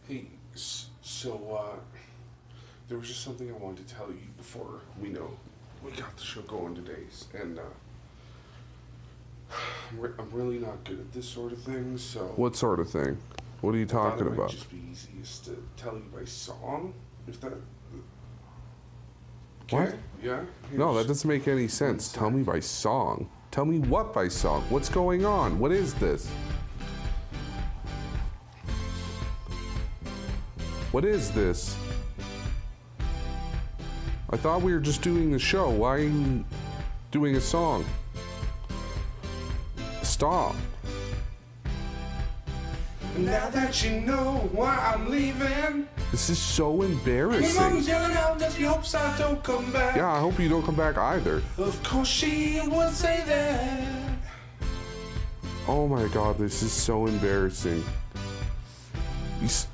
Hey, there was just something I wanted to tell you before we got the show going today, and I'm really not good at this sort of thing. So What sort of thing? What are you I thought talking it might about? just be easiest to tell you by song, if that. What? Okay? Yeah. No, that Here's- doesn't make any sense. sec. Tell me by song. Tell me what by song? What's going on? What is this? What is this? I thought we were just doing the show. Why are you doing a song? Stop. Now that you know why I'm leaving, This is so your embarrassing. mom's yelling out that she hopes I don't come back. Yeah, I hope you don't come back either. Of course she would say that. Oh my god, this is so embarrassing.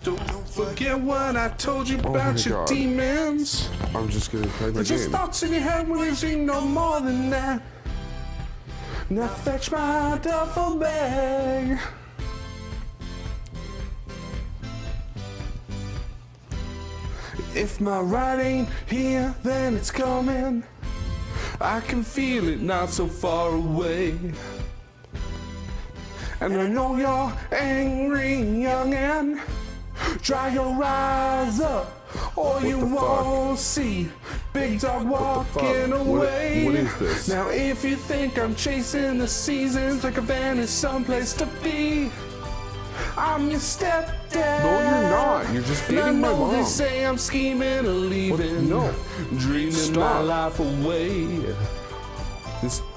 Don't forget what I told you Oh about my your God. demons. I'm just gonna play my Just game. thoughts in your head when you no more than that. Now fetch my duffel bag. If my ride ain't here, then it's coming. I can feel it not so far away. And I know you're angry, youngin'. Dry your eyes up, or you the fuck? won't see Big Dog walking fuck? away. What is this? Now if you think I'm chasing the seasons like a van is someplace to be, I'm your stepdad. No, you're not. You're just And I dating my know they mom. say I'm scheming or leaving. No. Dreaming my Stop. life away.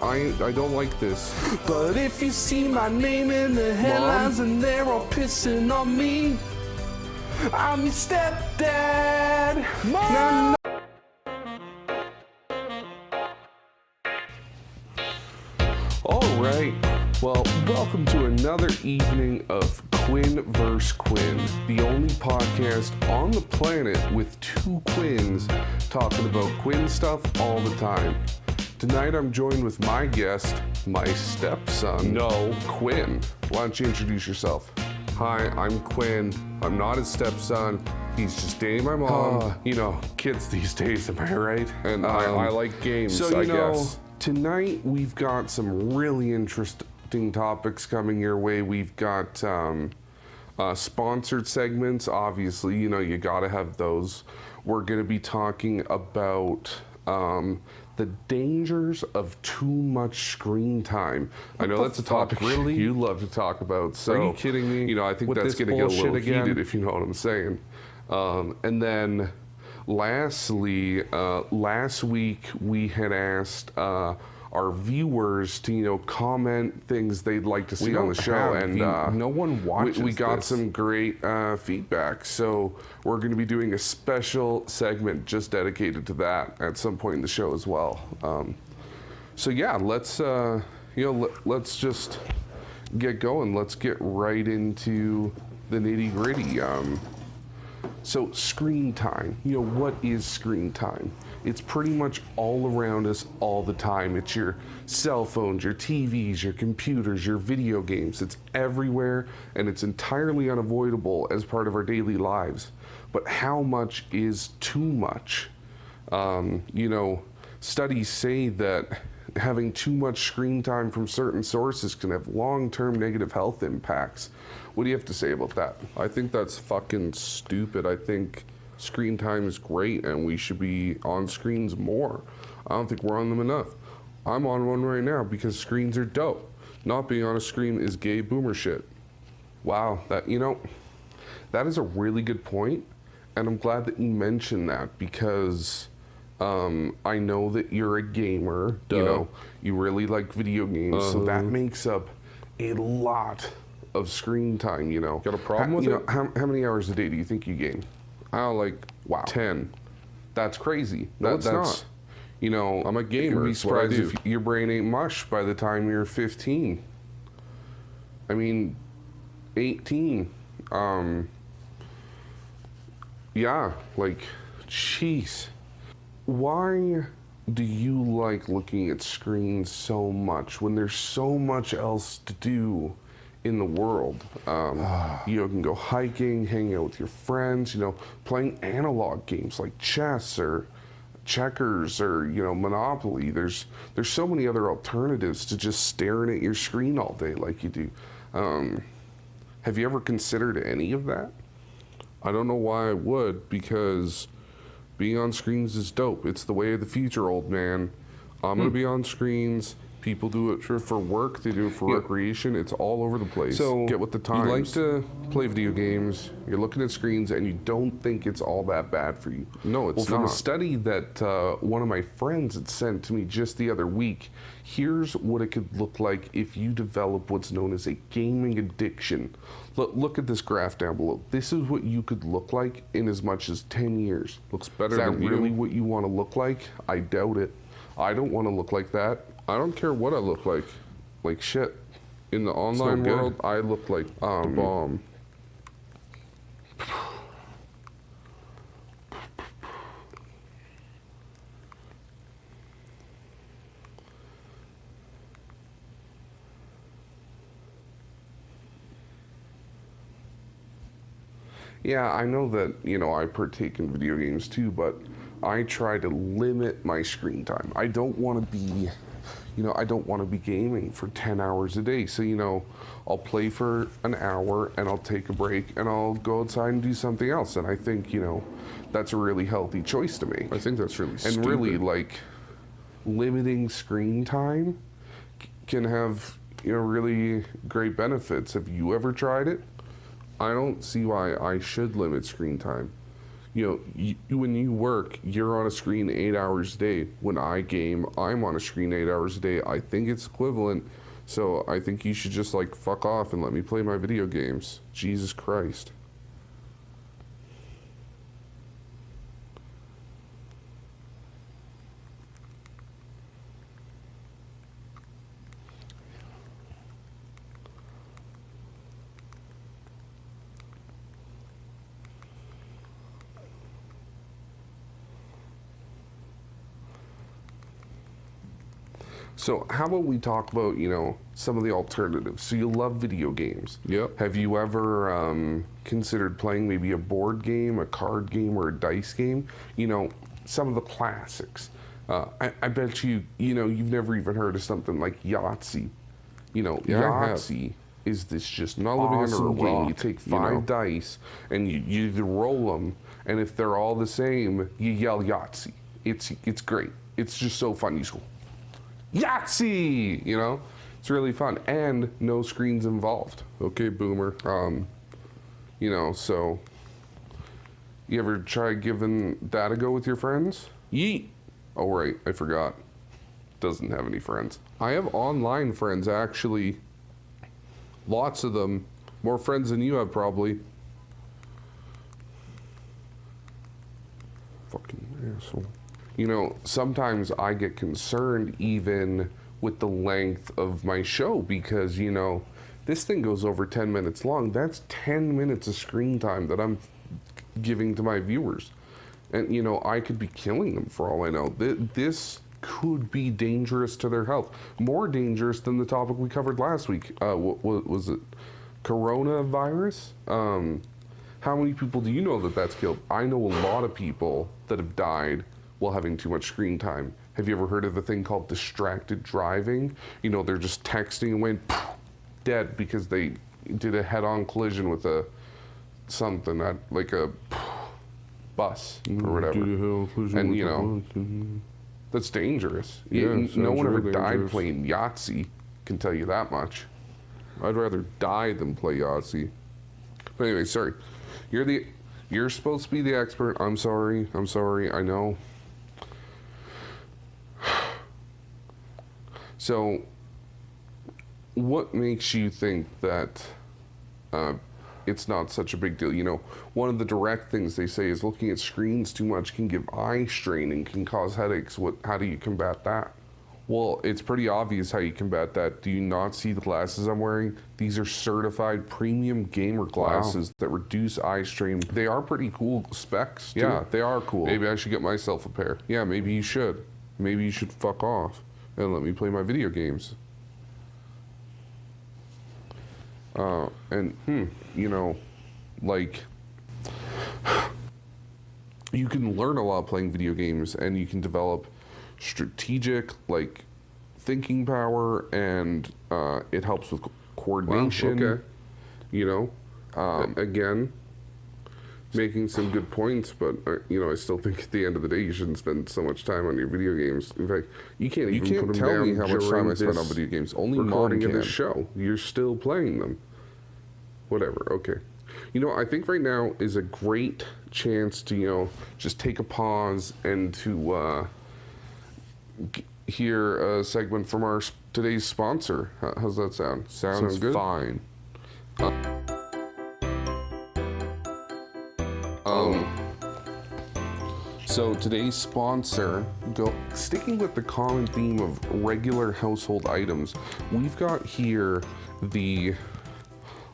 I don't like this. But if you see my name in the headlines and they're all pissing on me, I'm your stepdad. Mom! All right. Well, welcome to another evening of Quinn vs. Quinn, the only podcast on the planet with two Quinns talking about Quinn stuff all the time. Tonight I'm joined with my guest, my stepson, Quinn. Why don't you introduce yourself? Hi, I'm Quinn. I'm not his stepson. He's just dating my mom. You know, kids these days, am I right? And I like games, so, I you know, guess. Tonight we've got some really interesting topics coming your way. We've got sponsored segments. Obviously, you know, you gotta have those. We're gonna be talking about the dangers of too much screen time. I know the that's a fuck, topic really? you love to talk about. So, Are you kidding me? You know, I think With that's this going to get a bullshit little again? heated, if you know what I'm saying. And then, lastly, last week we had asked our viewers to, you know, comment things they'd like to see on the show, and no one watches we got this. some great feedback. So we're going to be doing a special segment just dedicated to that at some point in the show as well. So yeah, let's let's just get going. Let's get right into the nitty gritty. So screen time, you know, what is screen time? It's pretty much all around us all the time. It's your cell phones, your TVs, your computers, your video games. It's everywhere, and it's entirely unavoidable as part of our daily lives. But how much is too much? You know, studies say that having too much screen time from certain sources can have long-term negative health impacts. What do you have to say about that? I think that's fucking stupid. I think screen time is great and we should be on screens more. I don't think we're on them enough. I'm on one right now because screens are dope. Not being on a screen is gay boomer shit. Wow, that is a really good point, and I'm glad that you mentioned that because I know that you're a gamer. Duh. You know, you really like video games, so that Uh-huh. makes up a lot of screen time. You know, Got a problem with you it? know, how many hours a day do you think you game? I don't like 10. That's crazy. No, it's That's not. You know, I'm a gamer. You'd be It's what I surprised do. if your brain ain't mush by the time you're 15. I mean, 18. Yeah, like, jeez. Why do you like looking at screens so much when there's so much else to do in the world. You can go hiking, hanging out with your friends, playing analog games like chess or checkers or Monopoly. There's so many other alternatives to just staring at your screen all day like you do. Have you ever considered any of that? I don't know why I would, because being on screens is dope. It's the way of the future, old man. I'm gonna be on screens. People do it for work. They do it for recreation. It's all over the place. So get with the times. you like to play video games. You're looking at screens, and you don't think it's all that bad for you. No, it's well, from not. a study that one of my friends had sent to me just the other week, here's what it could look like if you develop what's known as a gaming addiction. Look at this graph down below. This is what you could look like in as much as 10 years. Looks better Is that than you. really what you want to look like? I doubt it. I don't want to look like that. I don't care what I look like. Like shit. In the online good. world, I look like the bomb. Yeah, I know that, I partake in video games too, but I try to limit my screen time. I don't want to be, I don't want to be gaming for 10 hours a day. So, I'll play for an hour and I'll take a break and I'll go outside and do something else. And I think, that's a really healthy choice to make. I think that's really stupid. And really, like, limiting screen time can have, really great benefits. Have you ever tried it? I don't see why I should limit screen time. When you work, you're on a screen 8 hours a day. When I game, I'm on a screen 8 hours a day. I think it's equivalent. So I think you should just fuck off and let me play my video games. Jesus Christ. So how about we talk about, some of the alternatives. So you love video games. Yep. Have you ever considered playing maybe a board game, a card game, or a dice game? Some of the classics. I bet you've never even heard of something like Yahtzee. Yahtzee is this just Not living under a awesome game. rock, You take 5 dice and you roll them, and if they're all the same, you yell Yahtzee. It's great. It's just so fun. You just go, Yahtzee! It's really fun. And no screens involved. Okay, boomer. So you ever try giving that a go with your friends? Yeet. Oh, right, I forgot. Doesn't have any friends. I have online friends, actually. Lots of them. More friends than you have, probably. Fucking asshole. Sometimes I get concerned even with the length of my show because, this thing goes over 10 minutes long. That's 10 minutes of screen time that I'm giving to my viewers. And, I could be killing them for all I know. This could be dangerous to their health. More dangerous than the topic we covered last week. What was it? Coronavirus? How many people do you know that's killed? I know a lot of people that have died while having too much screen time. Have you ever heard of a thing called distracted driving? They're just texting and went dead because they did a head-on collision with something like a bus or whatever. And that's dangerous. Yeah, no one ever really died dangerous. playing Yahtzee, can tell you that much. I'd rather die than play Yahtzee. But anyway, sorry. You're supposed to be the expert. I'm sorry, I know. So, what makes you think that it's not such a big deal? One of the direct things they say is looking at screens too much can give eye strain and can cause headaches. How do you combat that? Well, it's pretty obvious how you combat that. Do you not see the glasses I'm wearing? These are certified premium gamer glasses that reduce eye strain. They are pretty cool specs, too. Yeah, they are cool. Maybe I should get myself a pair. Yeah, maybe you should. Maybe you should fuck off and let me play my video games. And, you know, like, you can learn a lot playing video games, and you can develop strategic, like, thinking power, and it helps with coordination. Wow, okay. You know, again, making some good points, but you know, I still think at the end of the day, you shouldn't spend so much time on your video games. In fact, you can't even put them tell down me how much during time I spend this on video games. Only mom recording of can. the show. You're still playing them. Whatever. Okay. You know, I think right now is a great chance to, you know, just take a pause and to hear a segment from our today's sponsor. How's that sound? Sounds good. fine. So today's sponsor, sticking with the common theme of regular household items, we've got here the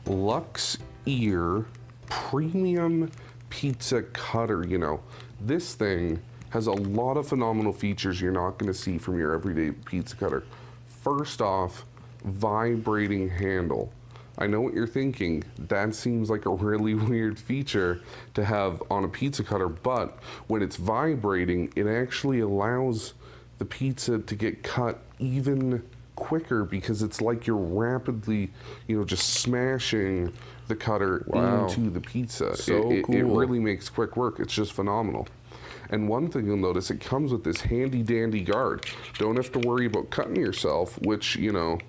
Lux Ear Premium Pizza Cutter. You know, this thing has a lot of phenomenal features you're not going to see from your everyday pizza cutter. First off, vibrating handle. I know what you're thinking. That seems like a really weird feature to have on a pizza cutter, but when it's vibrating, it actually allows the pizza to get cut even quicker because it's like you're rapidly, you know, just smashing the cutter into the pizza. So cool. It really makes quick work. It's just phenomenal. And one thing you'll notice, it comes with this handy dandy guard. Don't have to worry about cutting yourself, which, you know,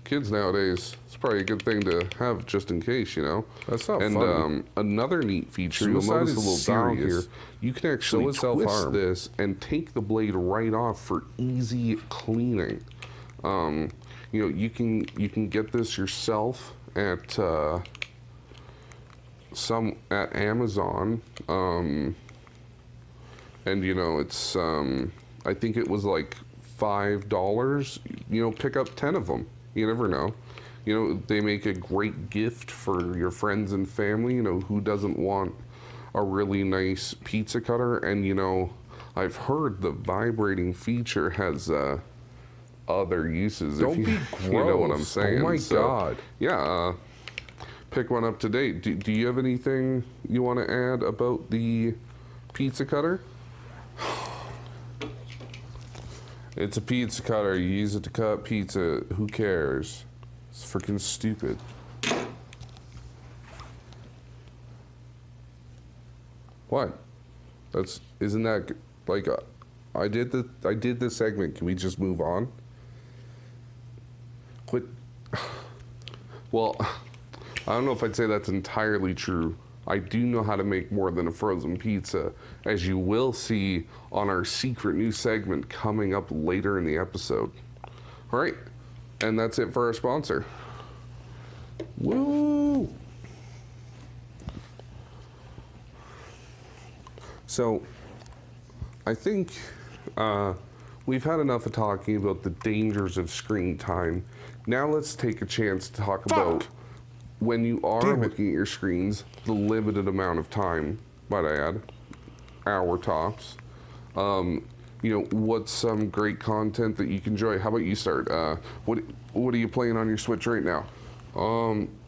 kids nowadays, it's probably a good thing to have just in case, you know. That's not and, funny. Another neat feature, you'll Suicide notice is a little dial here. serious. You can actually So is twist self-harm. this and take the blade right off for easy cleaning. You know, you can get this yourself at Amazon. And you know, it's I think it was like $5. You know, pick up 10 of them. You never know. You know, they make a great gift for your friends and family. You know, who doesn't want a really nice pizza cutter? And you know, I've heard the vibrating feature has other uses. Don't if you, be you know what I'm gross. saying. Oh my So, God. Yeah. Pick one up today. Do you have anything you want to add about the pizza cutter? It's a pizza cutter. You use it to cut pizza. Who cares? It's freaking stupid. What? Isn't that like I did the segment. Can we just move on? Quit. Well, I don't know if I'd say that's entirely true. I do know how to make more than a frozen pizza, as you will see on our secret new segment coming up later in the episode. All right, and that's it for our sponsor. Woo! So, I think we've had enough of talking about the dangers of screen time. Now let's take a chance to talk about when you are looking at your screens, the limited amount of time, might I add, hour tops. You know, what's some great content that you can enjoy? How about you start? What are you playing on your Switch right now?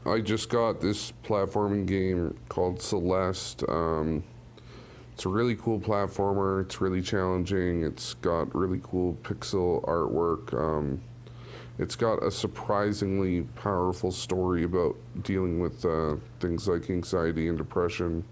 I just got this platforming game called Celeste. It's a really cool platformer. It's really challenging. It's got really cool pixel artwork. It's got a surprisingly powerful story about dealing with things like anxiety and depression,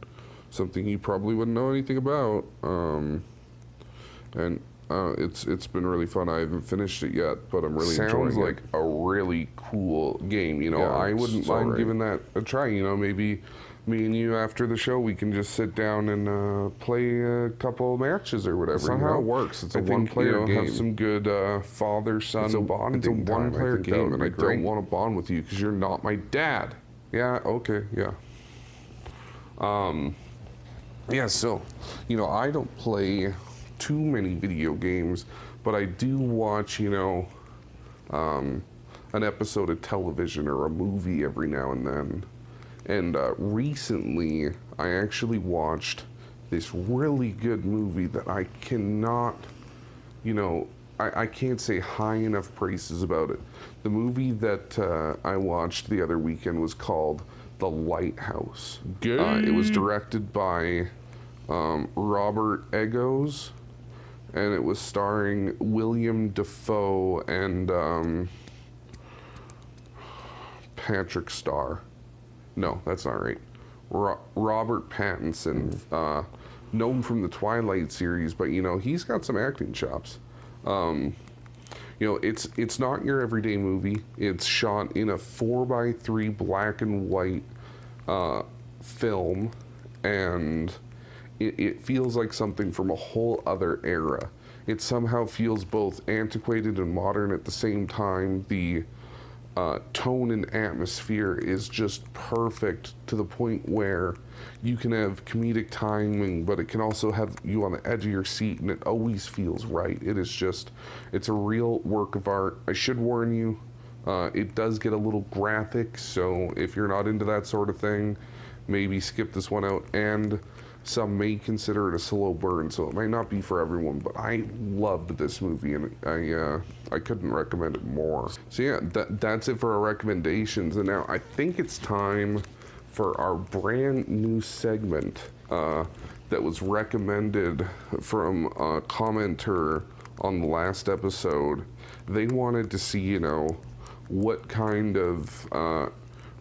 something you probably wouldn't know anything about. And it's been really fun. I haven't finished it yet, but I'm really enjoying it. Sounds like a really cool game. You know, Yeah, I wouldn't so mind right. giving that a try. You know, maybe me and you after the show, we can just sit down and play a couple matches or whatever. That's not you how know? it works. It's a I think, one-player game. Have some good father-son bonding. It's a one-player time. I think that game, would and be I great. don't Want to bond with you because you're not my dad. Yeah. Okay. Yeah. Yeah. So, you know, I don't play too many video games, but I do watch, you know, an episode of television or a movie every now and then. And recently, I actually watched this really good movie that I cannot, you know, I can't say high enough praises about it. The movie that I watched the other weekend was called The Lighthouse. It was directed by Robert Eggers, and it was starring William Dafoe and Patrick Starr. No, that's not right. Robert Pattinson, known from the Twilight series, but you know, he's got some acting chops. You know, it's not your everyday movie. It's shot in a 4:3 black and white film, and it feels like something from a whole other era. It somehow feels both antiquated and modern at the same time. The tone and atmosphere is just perfect, to the point where you can have comedic timing, but it can also have you on the edge of your seat, and it always feels right. It is just, it's a real work of art. I should warn you, it does get a little graphic, so if you're not into that sort of thing, maybe skip this one out. And some may consider it a slow burn, so it might not be for everyone, but I loved this movie, and I couldn't recommend it more. So yeah, that's it for our recommendations, and now I think it's time for our brand new segment that was recommended from a commenter on the last episode. They wanted to see, you know, what kind of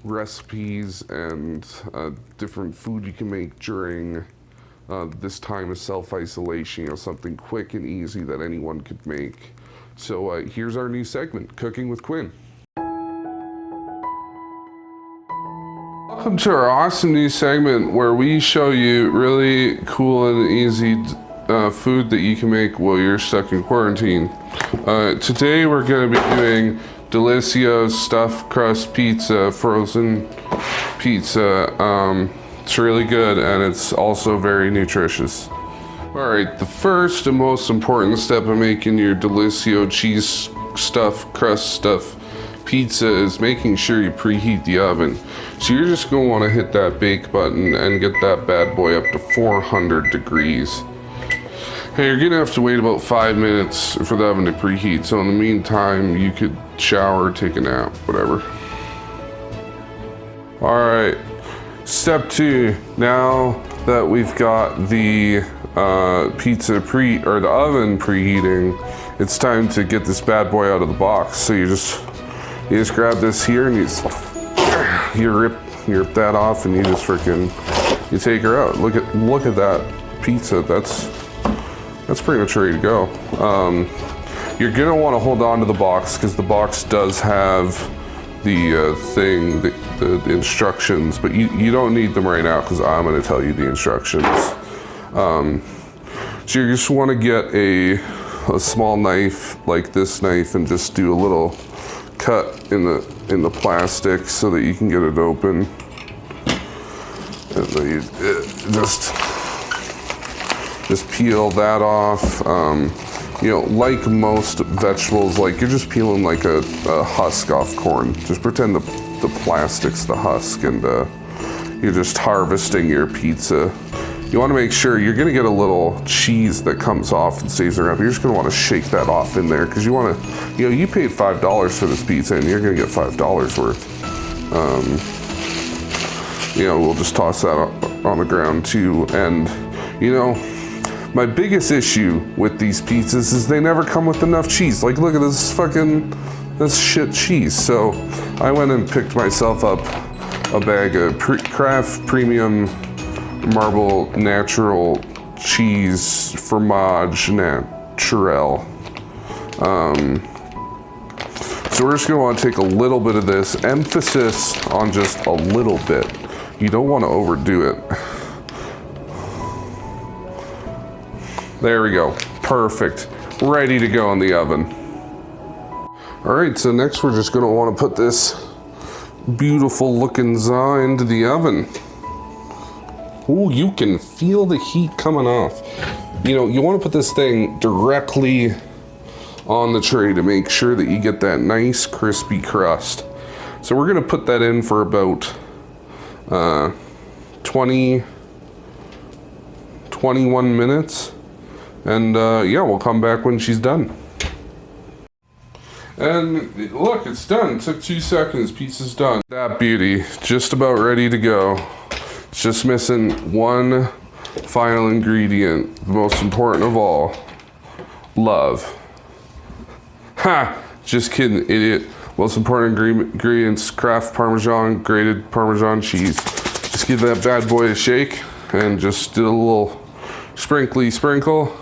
recipes and different food you can make during this time of self-isolation, you know, something quick and easy that anyone could make. So here's our new segment, Cooking with Quinn. Welcome to our awesome new segment where we show you really cool and easy food that you can make while you're stuck in quarantine. Today we're going to be doing Delizioso stuffed crust pizza, frozen pizza. It's really good, and it's also very nutritious. All right, the first and most important step in making your Delizioso cheese stuffed crust stuff pizza is making sure you preheat the oven. So you're just gonna wanna hit that bake button and get that bad boy up to 400 degrees. Hey, you're gonna have to wait about 5 minutes for the oven to preheat. So in the meantime, you could shower, take a nap, whatever. All right, step 2. Now that we've got the the oven preheating, it's time to get this bad boy out of the box. So you just grab this here and you rip that off, and you just you take her out. Look at that pizza. That's pretty much ready to go. You're gonna want to hold on to the box, because the box does have the the instructions, but you don't need them right now, because I'm going to tell you the instructions. So you just want to get a small knife like this knife and just do a little cut in the plastic so that you can get it open. And then you just peel that off. You know, like most vegetables, like you're just peeling like a husk off corn. Just pretend the plastic's the husk, and you're just harvesting your pizza. You want to make sure you're going to get a little cheese that comes off and stays around. You're just going to want to shake that off in there, because you want to, you know, you paid $5 for this pizza, and you're going to get $5 worth. You know, we'll just toss that on the ground too. And you know, my biggest issue with these pizzas is they never come with enough cheese. Like, look at this shit cheese. So I went and picked myself up a bag of Kraft Premium Marble Natural Cheese Fromage Naturel. So we're just gonna want to take a little bit of this. Emphasis on just a little bit. You don't want to overdo it. There we go, perfect. Ready to go in the oven. All right, so next we're just gonna wanna put this beautiful looking za into the oven. Ooh, you can feel the heat coming off. You know, you wanna put this thing directly on the tray to make sure that you get that nice crispy crust. So we're gonna put that in for about 21 minutes. And yeah, we'll come back when she's done. And look, it's done. It took 2 seconds. Pizza's done. That beauty, just about ready to go. It's just missing one final ingredient, the most important of all, love. Ha! Just kidding, idiot. Most important ingredients, Kraft Parmesan, grated Parmesan cheese. Just give that bad boy a shake and just do a little sprinkly sprinkle.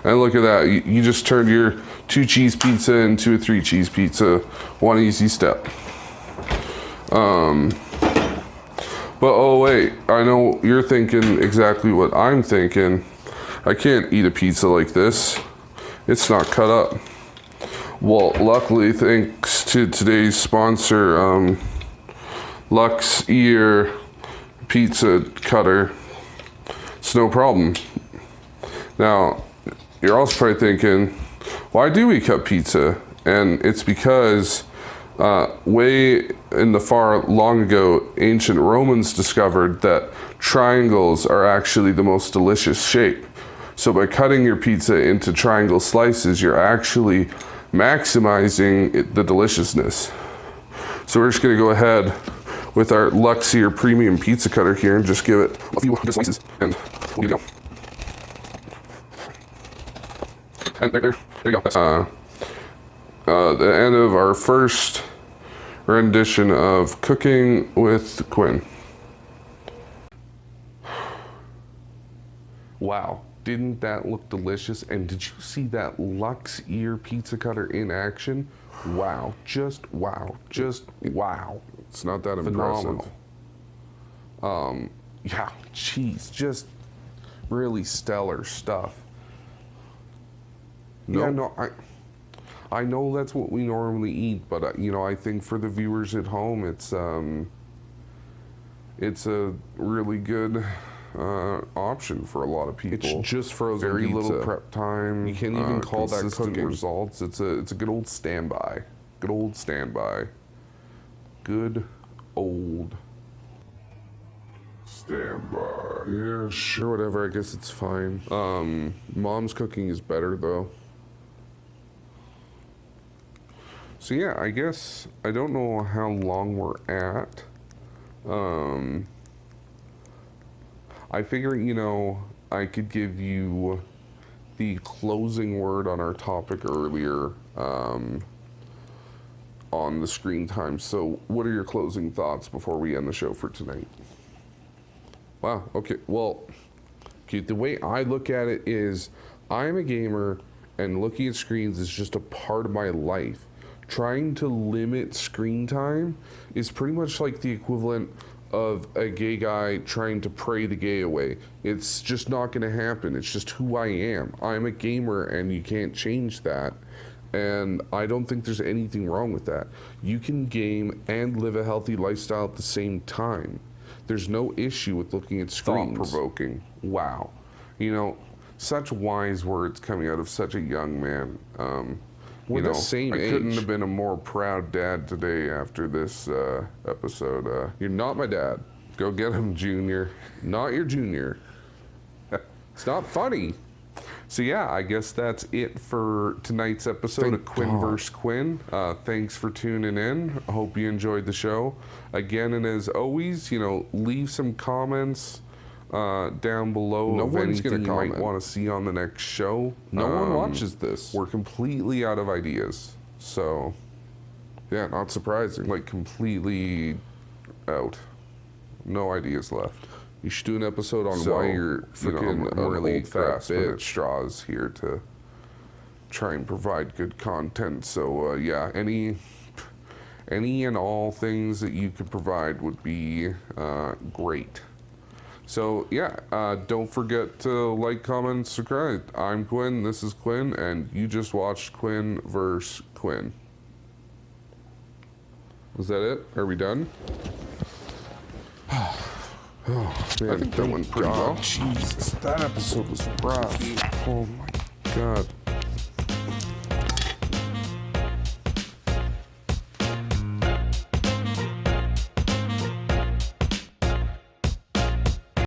And look at that, you just turned your 2 cheese pizza into a 3 cheese pizza. One easy step. But oh wait, I know you're thinking exactly what I'm thinking. I can't eat a pizza like this. It's not cut up. Well, luckily, thanks to today's sponsor, Lux Ear Pizza Cutter, it's no problem. Now, you're also probably thinking, why do we cut pizza? And it's because way in the far long ago, ancient Romans discovered that triangles are actually the most delicious shape. So by cutting your pizza into triangle slices, you're actually maximizing the deliciousness. So we're just gonna go ahead with our Luxier Premium Pizza Cutter here and just give it a few good slices, and we'll go. And there you go. That's the end of our first rendition of Cooking with Quinn. Wow, didn't that look delicious? And did you see that Lux Ear Pizza Cutter in action? Wow, just wow, just wow. It's not that phenomenal. Impressive. Yeah, geez, just really stellar stuff. No. Yeah, no, I know that's what we normally eat, but you know, I think for the viewers at home, it's a really good option for a lot of people. It's just frozen very pizza. Little prep time. You can't even call that cooking. Results. It's a good old standby. Good old standby. Good old standby. Yeah, sure, whatever. I guess it's fine. Mom's cooking is better though. So yeah, I guess I don't know how long we're at. I figure, you know, I could give you the closing word on our topic earlier on the screen time. So what are your closing thoughts before we end the show for tonight? Wow, okay, well, okay, the way I look at it is I'm a gamer and looking at screens is just a part of my life. Trying to limit screen time is pretty much like the equivalent of a gay guy trying to pray the gay away. It's just not going to happen. It's just who I am. I'm a gamer and you can't change that. And I don't think there's anything wrong with that. You can game and live a healthy lifestyle at the same time. There's no issue with looking at screens. Thought-provoking. Wow. You know, such wise words coming out of such a young man. We're the same age. I couldn't have been a more proud dad today after this episode. You're not my dad. Go get him, Junior. Not your junior. It's not funny. So yeah, I guess that's it for tonight's episode of Quinn vs. Quinn. Thanks for tuning in. I hope you enjoyed the show. Again, and as always, you know, leave some comments down below of anything you might want to see on the next show. No one watches this. We're completely out of ideas. So, yeah, not surprising. Like, completely out. No ideas left. You should do an episode on why you're freaking really fast bit straws here to try and provide good content. So, yeah, any and all things that you could provide would be great. So yeah, don't forget to like, comment, subscribe. I'm Quinn, this is Quinn, and you just watched Quinn vs. Quinn. Was that it? Are we done? Oh man, I think that went pretty well. Jesus, that episode was rough. Oh my god.